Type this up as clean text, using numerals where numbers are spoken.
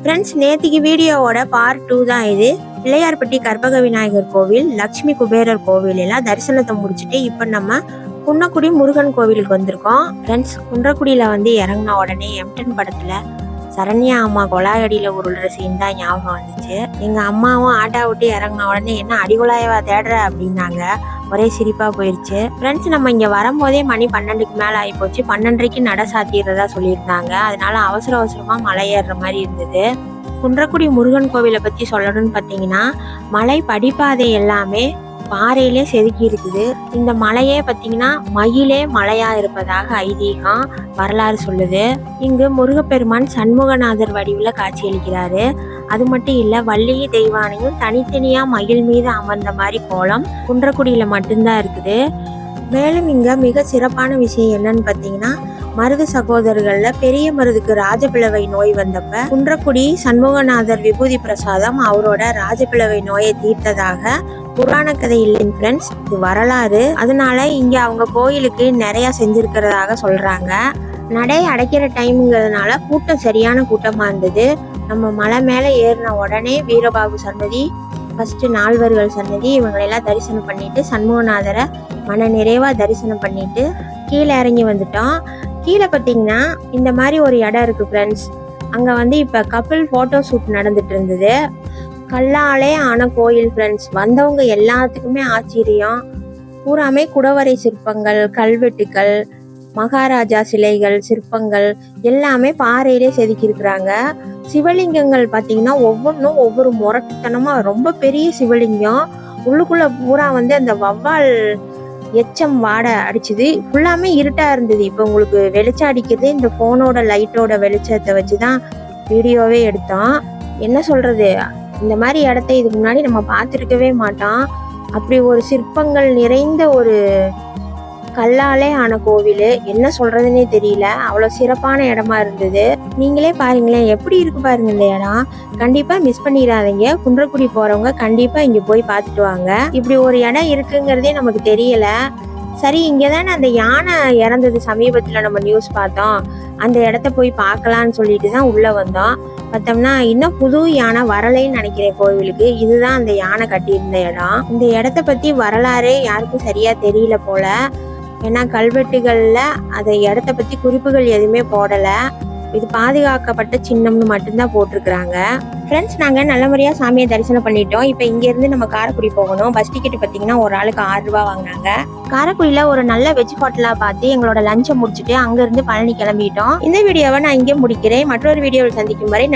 Friends, நேத்திக்கு வீடியோவோட part 2 தான் இது. பிள்ளையார்பட்டி கற்பக விநாயகர் கோவில், லக்ஷ்மி குபேரர் கோவில் எல்லாம் தரிசனத்தை முடிச்சுட்டு இப்போ நம்ம குன்னக்குடி முருகன் கோவிலுக்கு வந்திருக்கோம். ஃப்ரெண்ட்ஸ், குன்றக்குடியில் இறங்கின உடனே எம்டன் படத்தில் சரண்யா அம்மா கொலாயடியில் உருளுற சீன் தான் ஞாபகம் வந்துச்சு. எங்கள் அம்மாவும் ஆட்டா விட்டு இறங்கின உடனே என்ன அடிகொலாயவா தேடுற அப்படின்னாங்க. ஒரே சிரிப்பாக போயிடுச்சு. ஃப்ரெண்ட்ஸ், நம்ம இங்கே வரும்போதே மணி 12க்கு மேலே ஆகிப்போச்சு. 12:30க்கு நட சாத்திடுறதா சொல்லியிருந்தாங்க. அதனால அவசரமாக மலை ஏறுற மாதிரி இருந்தது. குன்றக்குடி முருகன் கோவிலை பற்றி சொல்லணும்னு பார்த்தீங்கன்னா, மலை படிப்பாதை எல்லாமே பாறையிலே செதுக்கி இருக்குது. இந்த மலையே பார்த்தீங்கன்னா மயிலே மலையா இருப்பதாக ஐதீகம், வரலாறு சொல்லுது. இங்கு முருகப்பெருமான் சண்முகநாதர் வடிவில் காட்சியளிக்கிறாரு. அது மட்டும் இல்லை, வள்ளிய தெய்வானையும் தனித்தனியா மயில் மீது அமர்ந்த மாதிரி கோலம் குன்றக்குடியில மட்டும்தான் இருக்குது. மேலும் இங்க மிக சிறப்பான விஷயம் என்னன்னு பார்த்தீங்கன்னா, மருது சகோதரர்கள்ல பெரிய மருதுக்கு ராஜபிளவை நோய் வந்தப்ப குன்றக்குடி சண்முகநாதர் விபூதி பிரசாதம் அவரோட ராஜபிளவை நோயை தீர்த்ததாக புராண கதை இல்லைங்க ஃப்ரெண்ட்ஸ், இது வரலாறு. அதனால இங்க அவங்க கோயிலுக்கு நிறைய செஞ்சிருக்கிறதாக சொல்றாங்க. நடை அடைக்கிற டைமுங்கிறதுனால கூட்டம் சரியான கூட்டமா இருந்தது. நம்ம மலை மேலே ஏறின உடனே வீரபாகு சன்னதி, ஃபர்ஸ்ட் நால்வர்கள் சன்னதி, இவங்களெல்லாம் தரிசனம் பண்ணிட்டு சண்முகநாதரை மன நிறைவா தரிசனம் பண்ணிட்டு கீழே இறங்கி வந்துட்டோம். கீழே பார்த்தீங்கன்னா இந்த மாதிரி ஒரு இடம் இருக்கு ஃப்ரெண்ட்ஸ். அங்கே இப்போ கப்பிள் ஃபோட்டோ ஷூட் நடந்துட்டு இருந்தது. கல்லாலே ஆன கோயில் ஃப்ரெண்ட்ஸ். வந்தவங்க எல்லாத்துக்குமே ஆச்சரியம். பூராமே குடவரை சிற்பங்கள், கல்வெட்டுக்கள், மகாராஜா சிலைகள், சிற்பங்கள் எல்லாமே பாறையிலே செதுக்கி இருக்கிறாங்க. சிவலிங்கங்கள் பார்த்தீங்கன்னா ஒவ்வொன்றும் ஒவ்வொரு முரட்டுத்தனமாக ரொம்ப பெரிய சிவலிங்கம். உள்ளுக்குள்ள பூரா அந்த வவ்வால் எச்சம் வாடை அடிச்சுது. ஃபுல்லாமே இருட்டா இருந்தது. இப்போ உங்களுக்கு வெளிச்சம் அடிக்கிறது இந்த ஃபோனோட லைட்டோட வெளிச்சத்தை வச்சு தான் வீடியோவே எடுத்தோம். என்ன சொல்றது, இந்த மாதிரி இடத்த இதுக்கு முன்னாடி நம்ம பார்த்துருக்கவே மாட்டோம். அப்படி ஒரு சிற்பங்கள் நிறைந்த ஒரு கல்லாலே ஆன கோவில், என்ன சொல்றதுன்னே தெரியல. அவ்வளோ சிறப்பான இடமா இருந்தது. நீங்களே பாருங்களேன் எப்படி இருக்கு பாருங்க இந்த இடம். கண்டிப்பா மிஸ் பண்ணிடாதீங்க. குன்றக்குடி போறவங்க கண்டிப்பா இங்க போய் பார்த்துட்டு வாங்க. இப்படி ஒரு இடம் இருக்குங்கிறதே நமக்கு தெரியல. சரி, இங்கதானே அந்த யானை இறந்தது சமீபத்துல நம்ம நியூஸ் பார்த்தோம். அந்த இடத்த போய் பார்க்கலான்னு சொல்லிட்டு தான் உள்ள வந்தோம். பார்த்தோம்னா இன்னும் புது யானை வரலைன்னு நினைக்கிறேன் கோவிலுக்கு. இதுதான் அந்த யானை கட்டியிருந்த இடம். இந்த இடத்த பத்தி வரலாறே யாருக்கும் சரியா தெரியல போல. ஏன்னா கல்வெட்டுகள்ல அதை இடத்த பத்தி குறிப்புகள் எதுவுமே போடல. இது பாதுகாக்கப்பட்ட சின்னம்னு மட்டும்தான் போட்டிருக்கிறாங்க. ஃப்ரெண்ட்ஸ், நாங்கள் நல்ல முறையாக சாமியை தரிசனம் பண்ணிட்டோம். இப்போ இங்கேருந்து நம்ம காரைக்குடி போகணும். பஸ் டிக்கெட் பார்த்தீங்கன்னா ஒரு ஆளுக்கு 6 ரூபா வாங்கினாங்க. காரைக்குடியில் ஒரு நல்ல வெஜ் ஹோட்டலாக பார்த்து எங்களோட லஞ்சை முடிச்சுட்டு அங்கேருந்து பழனி கிளம்பிட்டோம். இந்த வீடியோவை நான் இங்கே முடிக்கிறேன். மற்றொரு வீடியோவில் சந்திக்கும் வரை